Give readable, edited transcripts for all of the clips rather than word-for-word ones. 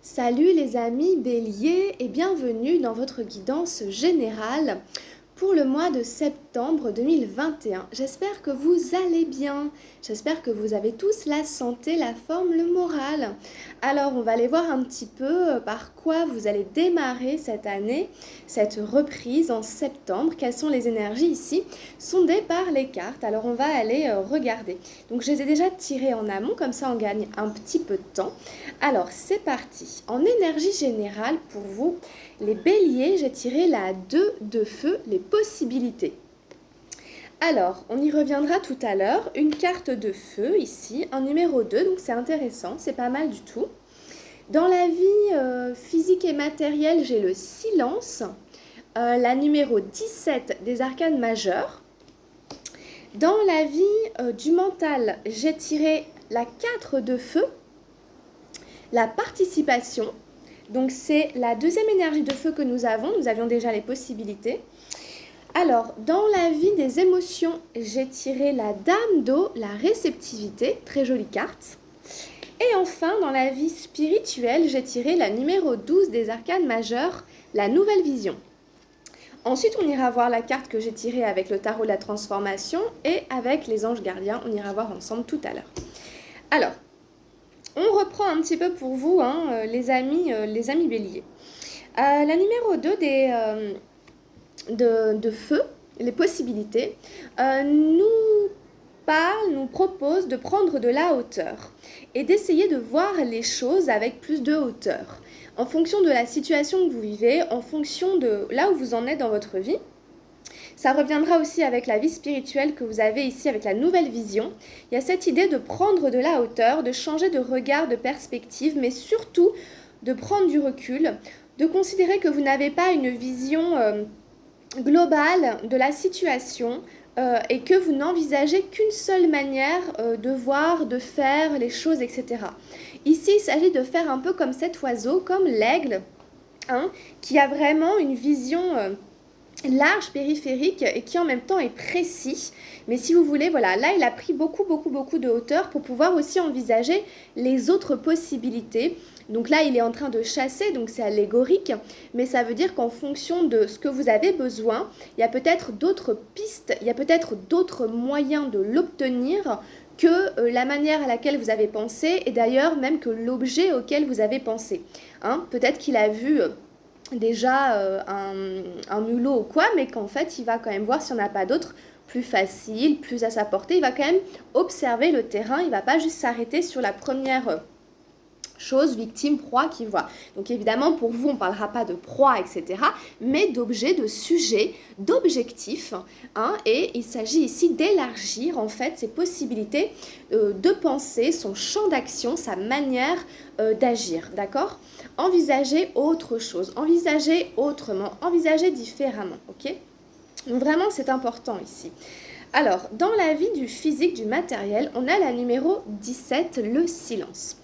Salut les amis Bélier et bienvenue dans votre guidance générale pour le mois de septembre 2021. J'espère que vous allez bien, j'espère que vous avez tous la santé, la forme, le moral. Alors on va aller voir un petit peu par quoi vous allez démarrer cette année, cette reprise en septembre. Quelles sont les énergies ici sondées par les cartes. Alors on va aller regarder. Donc je les ai déjà tirées en amont, comme ça on gagne un petit peu de temps. Alors c'est parti. En énergie générale pour vous, les béliers, j'ai tiré la 2 de feu, les possibilités. Alors, on y reviendra tout à l'heure. Une carte de feu ici, un numéro 2, donc c'est intéressant, c'est pas mal du tout. Dans la vie physique et matérielle, j'ai le silence, la numéro 17 des arcanes majeures. Dans la vie du mental, j'ai tiré la 4 de feu, la participation. Donc c'est la deuxième énergie de feu que nous avions déjà les possibilités. Alors, dans la vie des émotions, j'ai tiré la dame d'eau, la réceptivité, très jolie carte. Et enfin, dans la vie spirituelle, j'ai tiré la numéro 12 des arcanes majeures, la nouvelle vision. Ensuite, on ira voir la carte que j'ai tirée avec le tarot de la transformation et avec les anges gardiens, on ira voir ensemble tout à l'heure. Alors, on reprend un petit peu pour vous, les amis béliers. La numéro 2 de feu, les possibilités, nous propose de prendre de la hauteur et d'essayer de voir les choses avec plus de hauteur. En fonction de la situation que vous vivez, en fonction de là où vous en êtes dans votre vie. Ça reviendra aussi avec la vie spirituelle que vous avez ici avec la nouvelle vision. Il y a cette idée de prendre de la hauteur, de changer de regard, de perspective, mais surtout de prendre du recul, de considérer que vous n'avez pas une vision globale de la situation et que vous n'envisagez qu'une seule manière de voir, de faire les choses, etc. Ici, il s'agit de faire un peu comme cet oiseau, comme l'aigle, qui a vraiment une vision large, périphérique et qui en même temps est précis. Mais si vous voulez, voilà, là il a pris beaucoup de hauteur pour pouvoir aussi envisager les autres possibilités. Donc là il est en train de chasser, donc c'est allégorique, mais ça veut dire qu'en fonction de ce que vous avez besoin, il y a peut-être d'autres pistes, il y a peut-être d'autres moyens de l'obtenir que la manière à laquelle vous avez pensé et d'ailleurs même que l'objet auquel vous avez pensé. Peut-être qu'il a vu déjà un mulot ou quoi, mais qu'en fait il va quand même voir s'il n'y en a pas d'autres plus faciles, plus à sa portée. Il va quand même observer le terrain, il ne va pas juste s'arrêter sur la première chose, victime, proie qu'il voit. Donc évidemment pour vous on ne parlera pas de proie, etc., mais d'objets, de sujets, d'objectifs, et il s'agit ici d'élargir en fait ses possibilités de penser, son champ d'action, sa manière d'agir, d'accord? Envisager autre chose, envisager autrement, envisager différemment, ok? Donc vraiment c'est important ici. Alors, dans la vie du physique, du matériel, on a la numéro 17, le silence.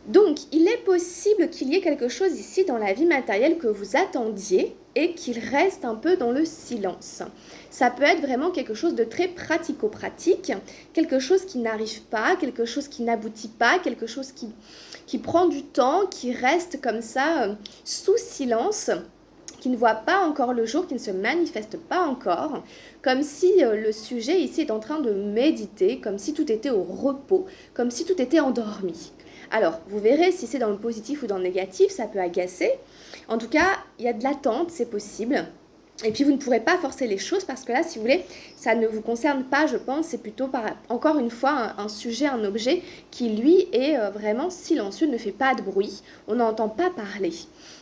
Donc, il est possible qu'il y ait quelque chose ici dans la vie matérielle que vous attendiez et qu'il reste un peu dans le silence. Ça peut être vraiment quelque chose de très pratico-pratique, quelque chose qui n'arrive pas, quelque chose qui n'aboutit pas, quelque chose qui prend du temps, qui reste comme ça sous silence, qui ne voit pas encore le jour, qui ne se manifeste pas encore, comme si le sujet ici est en train de méditer, comme si tout était au repos, comme si tout était endormi. Alors, vous verrez si c'est dans le positif ou dans le négatif, ça peut agacer. En tout cas, il y a de l'attente, c'est possible. Et puis, vous ne pourrez pas forcer les choses parce que là, si vous voulez, ça ne vous concerne pas, je pense. C'est plutôt, encore une fois, un sujet, un objet qui, lui, est vraiment silencieux, ne fait pas de bruit. On n'entend pas parler.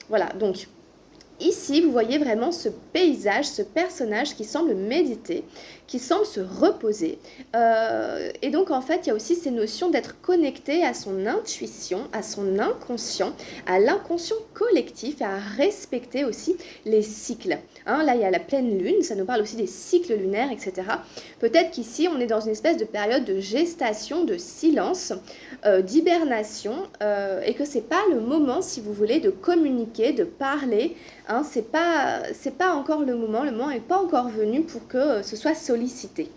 Voilà, donc ici, vous voyez vraiment ce paysage, ce personnage qui semble méditer, qui semble se reposer. Et donc, en fait, il y a aussi ces notions d'être connecté à son intuition, à son inconscient, à l'inconscient collectif et à respecter aussi les cycles. Là, il y a la pleine lune, ça nous parle aussi des cycles lunaires, etc. Peut-être qu'ici, on est dans une espèce de période de gestation, de silence, d'hibernation, et que c'est pas le moment, si vous voulez, de communiquer, de parler. C'est pas encore le moment n'est pas encore venu pour que ce soit sollicité.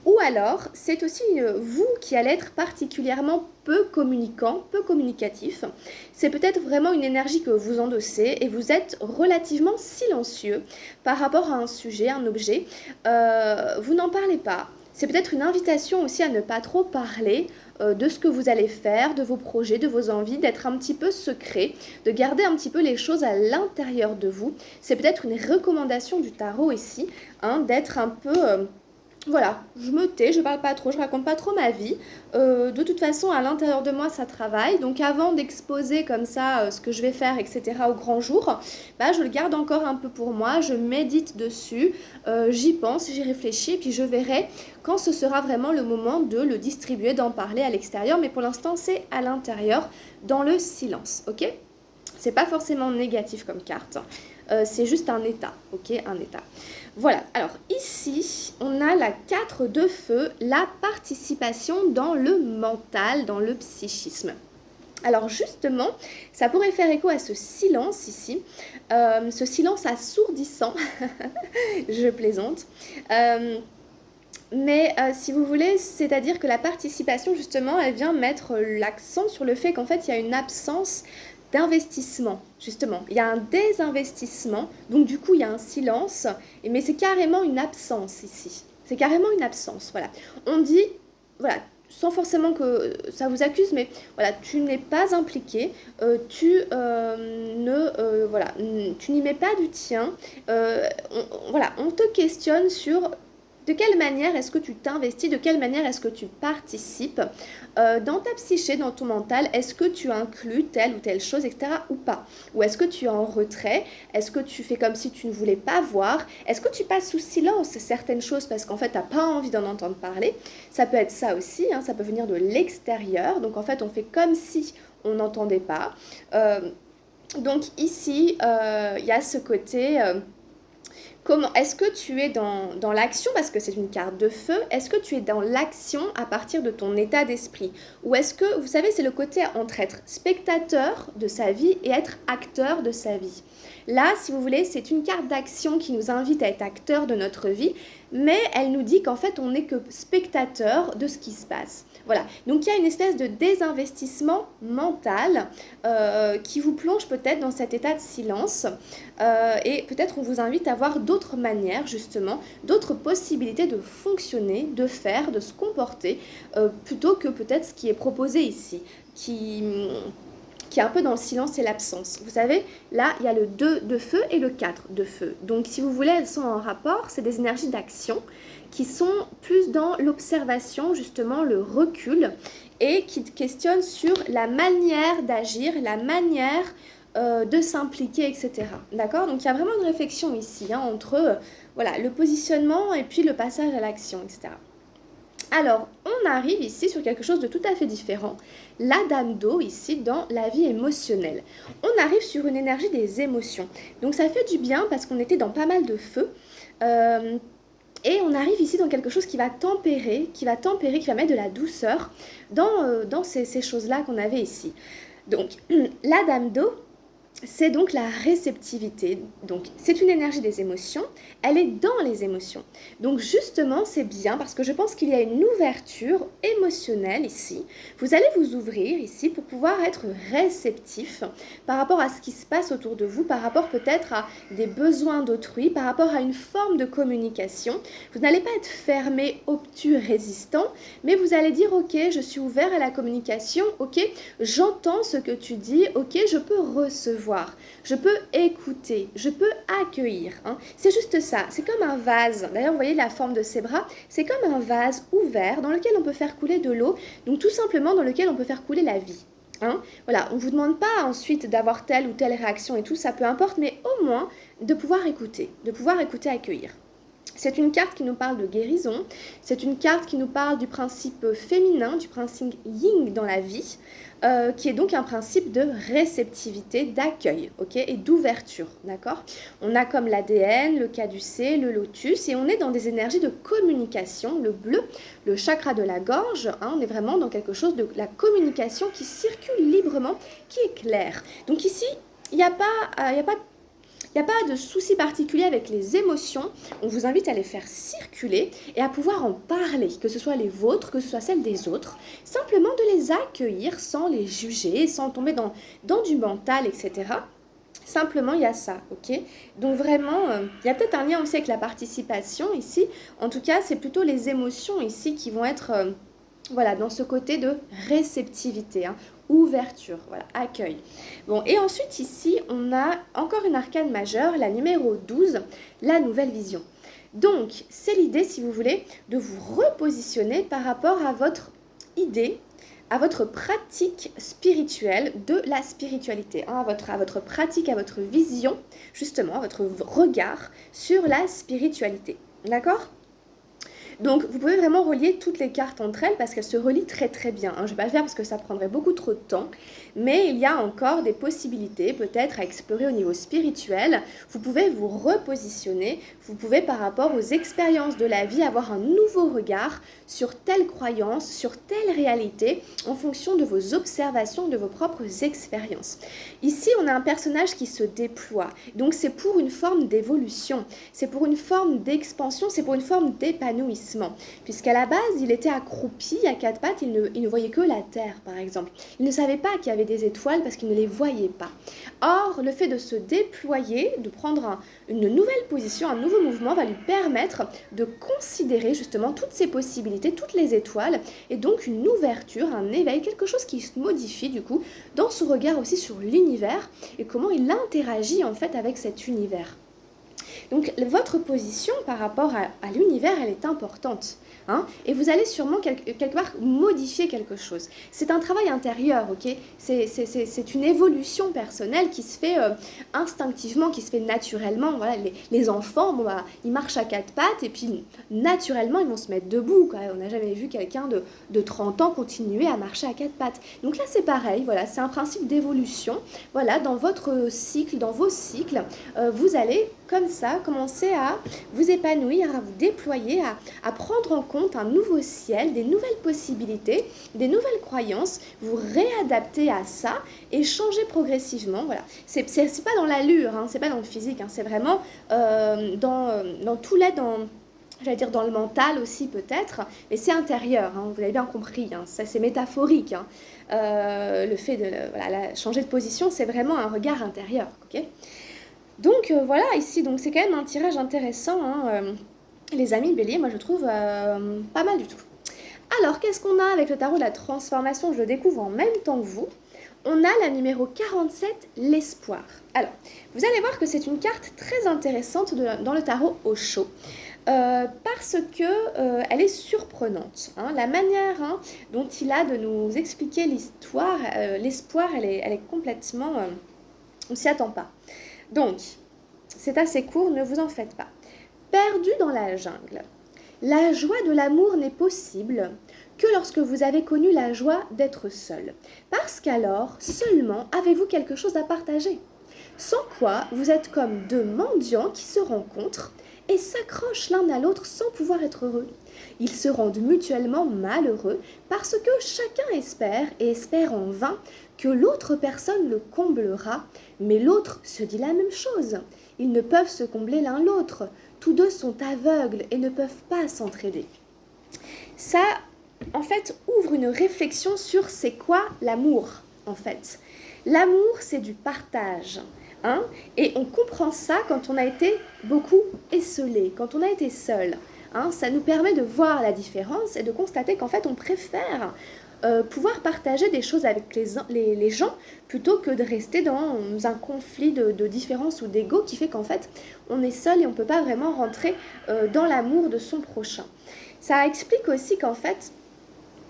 Ou alors, c'est aussi vous qui allez être particulièrement peu communicant, peu communicatif. C'est peut-être vraiment une énergie que vous endossez et vous êtes relativement silencieux par rapport à un sujet, un objet. Vous n'en parlez pas. C'est peut-être une invitation aussi à ne pas trop parler de ce que vous allez faire, de vos projets, de vos envies, d'être un petit peu secret, de garder un petit peu les choses à l'intérieur de vous. C'est peut-être une recommandation du tarot ici, hein, d'être un peu... voilà, je me tais, je parle pas trop, je raconte pas trop ma vie. De toute façon, à l'intérieur de moi, ça travaille. Donc avant d'exposer comme ça ce que je vais faire, etc. au grand jour, bah, je le garde encore un peu pour moi, je médite dessus, j'y pense, j'y réfléchis, et puis je verrai quand ce sera vraiment le moment de le distribuer, d'en parler à l'extérieur. Mais pour l'instant, c'est à l'intérieur, dans le silence, ok? C'est pas forcément négatif comme carte, c'est juste un état, ok? Un état. Voilà, alors ici, on a la 4 de feu, la participation dans le mental, dans le psychisme. Alors justement, ça pourrait faire écho à ce silence ici, ce silence assourdissant, je plaisante. Mais si vous voulez, c'est-à-dire que la participation, justement, elle vient mettre l'accent sur le fait qu'en fait, il y a une absence d'investissement, justement. Il y a un désinvestissement, donc du coup, il y a un silence, mais c'est carrément une absence ici. C'est carrément une absence, voilà. On dit, voilà, sans forcément que ça vous accuse, mais voilà, tu n'es pas impliqué, voilà, tu n'y mets pas du tien. Voilà, on te questionne sur de quelle manière est-ce que tu t'investis, de quelle manière est-ce que tu participes dans ta psyché, dans ton mental, est-ce que tu inclus telle ou telle chose, etc. ou pas? Ou est-ce que tu es en retrait? Est-ce que tu fais comme si tu ne voulais pas voir? Est-ce que tu passes sous silence certaines choses parce qu'en fait, tu n'as pas envie d'en entendre parler? Ça peut être ça aussi, hein, ça peut venir de l'extérieur. Donc en fait, on fait comme si on n'entendait pas. Donc ici, il y a ce côté... Comment est-ce que tu es dans l'action, parce que c'est une carte de feu, est-ce que tu es dans l'action à partir de ton état d'esprit? Ou est-ce que, vous savez, c'est le côté entre être spectateur de sa vie et être acteur de sa vie. Là, si vous voulez, c'est une carte d'action qui nous invite à être acteur de notre vie, mais elle nous dit qu'en fait, on n'est que spectateur de ce qui se passe. Voilà, donc il y a une espèce de désinvestissement mental qui vous plonge peut-être dans cet état de silence et peut-être on vous invite à voir d'autres manières justement, d'autres possibilités de fonctionner, de faire, de se comporter plutôt que peut-être ce qui est proposé ici, qui est un peu dans le silence et l'absence. Vous savez, là, il y a le 2 de feu et le 4 de feu. Donc, si vous voulez, elles sont en rapport, c'est des énergies d'action qui sont plus dans l'observation, justement, le recul, et qui questionnent sur la manière d'agir, la manière de s'impliquer, etc. D'accord? Donc, il y a vraiment une réflexion ici, hein, entre voilà, le positionnement et puis le passage à l'action, etc. Alors, on arrive ici sur quelque chose de tout à fait différent. La dame d'eau, ici, dans la vie émotionnelle. On arrive sur une énergie des émotions. Donc, ça fait du bien parce qu'on était dans pas mal de feu. Et on arrive ici dans quelque chose qui va tempérer, qui va mettre de la douceur dans ces choses-là qu'on avait ici. Donc, la dame d'eau, c'est donc la réceptivité. Donc, c'est une énergie des émotions. Elle est dans les émotions. Donc, justement, c'est bien parce que je pense qu'il y a une ouverture émotionnelle ici. Vous allez vous ouvrir ici pour pouvoir être réceptif par rapport à ce qui se passe autour de vous, par rapport peut-être à des besoins d'autrui, par rapport à une forme de communication. Vous n'allez pas être fermé, obtus, résistant, mais vous allez dire, ok, je suis ouvert à la communication, ok, j'entends ce que tu dis, ok, je peux recevoir. Je peux écouter, je peux accueillir. Hein. C'est juste ça, c'est comme un vase. D'ailleurs, vous voyez la forme de ses bras, c'est comme un vase ouvert dans lequel on peut faire couler de l'eau, donc tout simplement dans lequel on peut faire couler la vie. Hein. Voilà, on ne vous demande pas ensuite d'avoir telle ou telle réaction et tout, ça peu importe, mais au moins de pouvoir écouter, accueillir. C'est une carte qui nous parle de guérison, c'est une carte qui nous parle du principe féminin, du principe yin dans la vie, qui est donc un principe de réceptivité, d'accueil, ok, et d'ouverture, d'accord? On a comme l'ADN, le caducée, le lotus, et on est dans des énergies de communication, le bleu, le chakra de la gorge, hein, on est vraiment dans quelque chose de la communication qui circule librement, qui est clair. Donc ici, il n'y a pas Il n'y a pas de souci particulier avec les émotions. On vous invite à les faire circuler et à pouvoir en parler, que ce soit les vôtres, que ce soit celles des autres. Simplement de les accueillir sans les juger, sans tomber dans du mental, etc. Simplement, il y a ça, ok? Donc vraiment, il y a peut-être un lien aussi avec la participation ici. En tout cas, c'est plutôt les émotions ici qui vont être, voilà, dans ce côté de réceptivité, hein, ouverture, voilà, accueil. Bon, et ensuite ici, on a encore une arcane majeure, la numéro 12, la nouvelle vision. Donc, c'est l'idée, si vous voulez, de vous repositionner par rapport à votre idée, à votre pratique spirituelle de la spiritualité, hein, à votre pratique, à votre vision, justement, à votre regard sur la spiritualité. D'accord ? Donc, vous pouvez vraiment relier toutes les cartes entre elles parce qu'elles se relient très très bien. Je ne vais pas le faire parce que ça prendrait beaucoup trop de temps, mais il y a encore des possibilités peut-être à explorer au niveau spirituel. Vous pouvez vous repositionner, vous pouvez par rapport aux expériences de la vie avoir un nouveau regard sur telle croyance, sur telle réalité en fonction de vos observations, de vos propres expériences. Ici, on a un personnage qui se déploie, donc c'est pour une forme d'évolution, c'est pour une forme d'expansion, c'est pour une forme d'épanouissement. Puisqu'à la base, il était accroupi à quatre pattes, il ne voyait que la terre, par exemple. Il ne savait pas qu'il y avait des étoiles parce qu'il ne les voyait pas. Or, le fait de se déployer, de prendre une nouvelle position, un nouveau mouvement, va lui permettre de considérer justement toutes ces possibilités, toutes les étoiles, et donc une ouverture, un éveil, quelque chose qui se modifie du coup dans son regard aussi sur l'univers et comment il interagit en fait avec cet univers. Donc votre position par rapport à l'univers, elle est importante. Hein, et vous allez sûrement quelque part modifier quelque chose. C'est un travail intérieur, ok ? C'est une évolution personnelle qui se fait instinctivement, qui se fait naturellement. Voilà, les enfants, bon, bah, ils marchent à quatre pattes et puis naturellement, ils vont se mettre debout. Quoi. On n'a jamais vu quelqu'un de 30 ans continuer à marcher à quatre pattes. Donc là, c'est pareil, voilà, c'est un principe d'évolution. Voilà, dans votre cycle, dans vos cycles, vous allez comme ça commencer à vous épanouir, à vous déployer, à prendre en compte un nouveau ciel, des nouvelles possibilités, des nouvelles croyances, vous réadapter à ça et changer progressivement. Voilà. C'est pas dans l'allure, hein, c'est pas dans le physique, hein, c'est vraiment dans tout l'être, j'allais dire dans le mental aussi peut-être, mais c'est intérieur, hein, vous avez bien compris, hein, ça c'est métaphorique. Hein. Le fait de changer de position, c'est vraiment un regard intérieur. Okay ? Donc voilà, ici, donc c'est quand même un tirage intéressant, hein, les amis Bélier, moi je trouve pas mal du tout. Alors, qu'est-ce qu'on a avec le tarot de la transformation ? Je le découvre en même temps que vous. On a la numéro 47, l'espoir. Alors, vous allez voir que c'est une carte très intéressante dans le tarot Osho. Parce que elle est surprenante. Hein. La manière dont il a de nous expliquer l'histoire, l'espoir, elle est complètement... on s'y attend pas. Donc, c'est assez court, ne vous en faites pas. Perdu dans la jungle. La joie de l'amour n'est possible que lorsque vous avez connu la joie d'être seul. Parce qu'alors, seulement, avez-vous quelque chose à partager. Sans quoi, vous êtes comme deux mendiants qui se rencontrent et s'accrochent l'un à l'autre sans pouvoir être heureux. Ils se rendent mutuellement malheureux parce que chacun espère, et espère en vain, que l'autre personne le comblera, mais l'autre se dit la même chose. Ils ne peuvent se combler l'un l'autre. Tous deux sont aveugles et ne peuvent pas s'entraider. Ça, en fait, ouvre une réflexion sur c'est quoi l'amour, en fait. L'amour, c'est du partage. Hein, et on comprend ça quand on a été beaucoup esseulé, quand on a été seul. Hein, ça nous permet de voir la différence et de constater qu'en fait, on préfère pouvoir partager des choses avec les gens plutôt que de rester dans un conflit de différence ou d'ego qui fait qu'en fait, on est seul et on ne peut pas vraiment rentrer dans l'amour de son prochain. Ça explique aussi qu'en fait,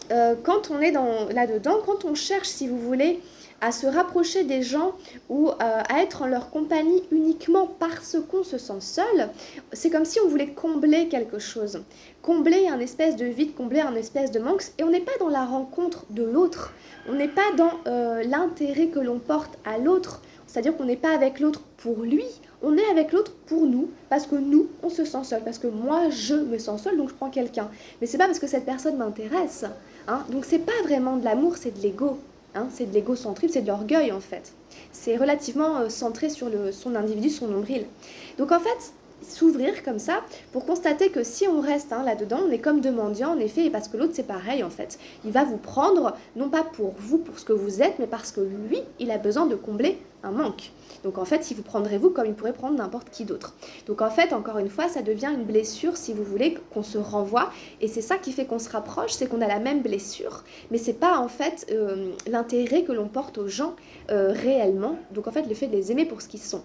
quand on est là-dedans, quand on cherche, si vous voulez, à se rapprocher des gens ou à être en leur compagnie uniquement parce qu'on se sent seul, c'est comme si on voulait combler quelque chose, combler un espèce de vide, combler un espèce de manque, et on n'est pas dans la rencontre de l'autre, on n'est pas dans l'intérêt que l'on porte à l'autre, c'est-à-dire qu'on n'est pas avec l'autre pour lui, on est avec l'autre pour nous, parce que nous, on se sent seul, parce que moi, je me sens seul, donc je prends quelqu'un. Mais c'est pas parce que cette personne m'intéresse, hein, donc c'est pas vraiment de l'amour, c'est de l'ego. Hein, c'est de l'égocentrisme, c'est de l'orgueil en fait. C'est relativement centré sur son individu, son nombril. Donc en fait, s'ouvrir comme ça pour constater que si on reste là-dedans, on est comme deux mendiants en effet, et parce que l'autre c'est pareil en fait. Il va vous prendre, non pas pour vous, pour ce que vous êtes, mais parce que lui, il a besoin de combler un manque. Donc en fait, il vous prendrait vous comme il pourrait prendre n'importe qui d'autre. Donc en fait, encore une fois, ça devient une blessure si vous voulez qu'on se renvoie, et c'est ça qui fait qu'on se rapproche, c'est qu'on a la même blessure, mais c'est pas en fait l'intérêt que l'on porte aux gens réellement. Donc en fait, le fait de les aimer pour ce qu'ils sont.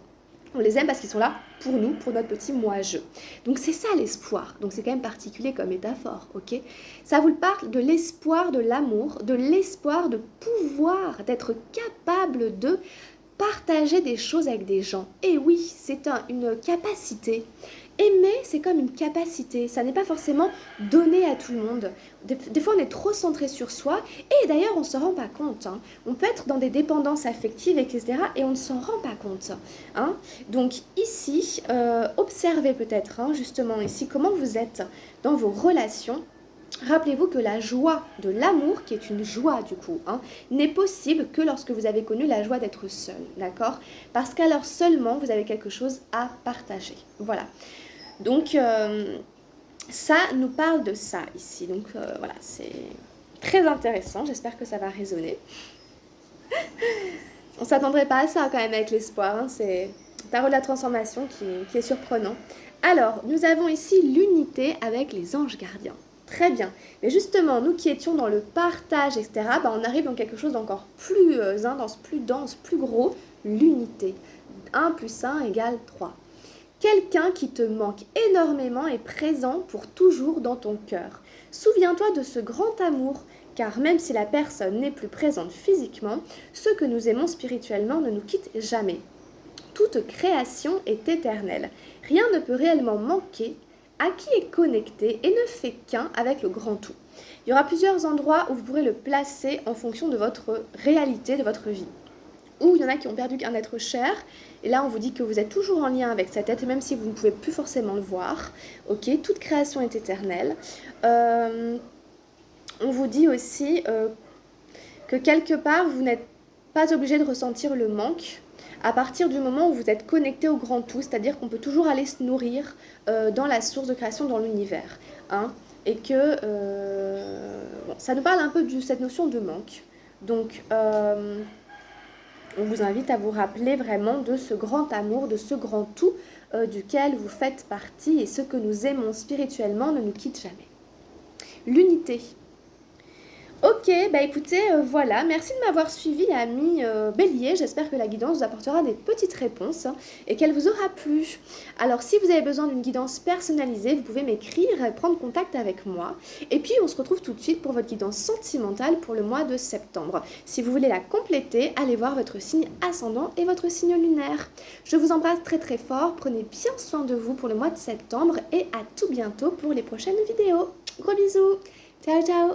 On les aime parce qu'ils sont là pour nous, pour notre petit moi-je. Donc c'est ça l'espoir. Donc c'est quand même particulier comme métaphore, ok? Ça vous parle de l'espoir de l'amour, de l'espoir de pouvoir, d'être capable de partager des choses avec des gens. Et oui, c'est une capacité. Aimer, c'est comme une capacité. Ça n'est pas forcément donné à tout le monde. Des fois, on est trop centré sur soi. Et d'ailleurs, on ne se rend pas compte. On peut être dans des dépendances affectives, etc. Et on ne s'en rend pas compte. Donc ici, observez peut-être, justement ici, comment vous êtes dans vos relations. Rappelez-vous que la joie de l'amour, qui est une joie du coup, n'est possible que lorsque vous avez connu la joie d'être seul, d'accord? Parce qu'alors seulement vous avez quelque chose à partager. Voilà. Donc ça nous parle de ça ici. Donc voilà, c'est très intéressant. J'espère que ça va résonner. On ne s'attendrait pas à ça quand même avec l'espoir. C'est le tarot de la transformation qui est surprenant. Alors, nous avons ici l'unité avec les anges gardiens. Très bien. Mais justement, nous qui étions dans le partage, etc., on arrive dans quelque chose d'encore plus intense, plus dense, plus gros, l'unité. 1 plus 1 égale 3. Quelqu'un qui te manque énormément est présent pour toujours dans ton cœur. Souviens-toi de ce grand amour, car même si la personne n'est plus présente physiquement, ceux que nous aimons spirituellement ne nous quittent jamais. Toute création est éternelle. Rien ne peut réellement manquer à qui est connecté et ne fait qu'un avec le grand tout. Il y aura plusieurs endroits où vous pourrez le placer en fonction de votre réalité, de votre vie. Ou il y en a qui ont perdu un être cher, et là on vous dit que vous êtes toujours en lien avec cet être, même si vous ne pouvez plus forcément le voir. Ok, toute création est éternelle. On vous dit aussi que quelque part vous n'êtes pas obligé de ressentir le manque, à partir du moment où vous êtes connecté au grand tout, c'est-à-dire qu'on peut toujours aller se nourrir dans la source de création, dans l'univers. Et que ça nous parle un peu de cette notion de manque. Donc, on vous invite à vous rappeler vraiment de ce grand amour, de ce grand tout duquel vous faites partie, et ce que nous aimons spirituellement ne nous quitte jamais. L'unité. Ok, écoutez, voilà, merci de m'avoir suivi, amis Bélier. J'espère que la guidance vous apportera des petites réponses et qu'elle vous aura plu. Alors, si vous avez besoin d'une guidance personnalisée, vous pouvez m'écrire et prendre contact avec moi. Et puis, on se retrouve tout de suite pour votre guidance sentimentale pour le mois de septembre. Si vous voulez la compléter, allez voir votre signe ascendant et votre signe lunaire. Je vous embrasse très très fort, prenez bien soin de vous pour le mois de septembre et à tout bientôt pour les prochaines vidéos. Gros bisous, ciao ciao.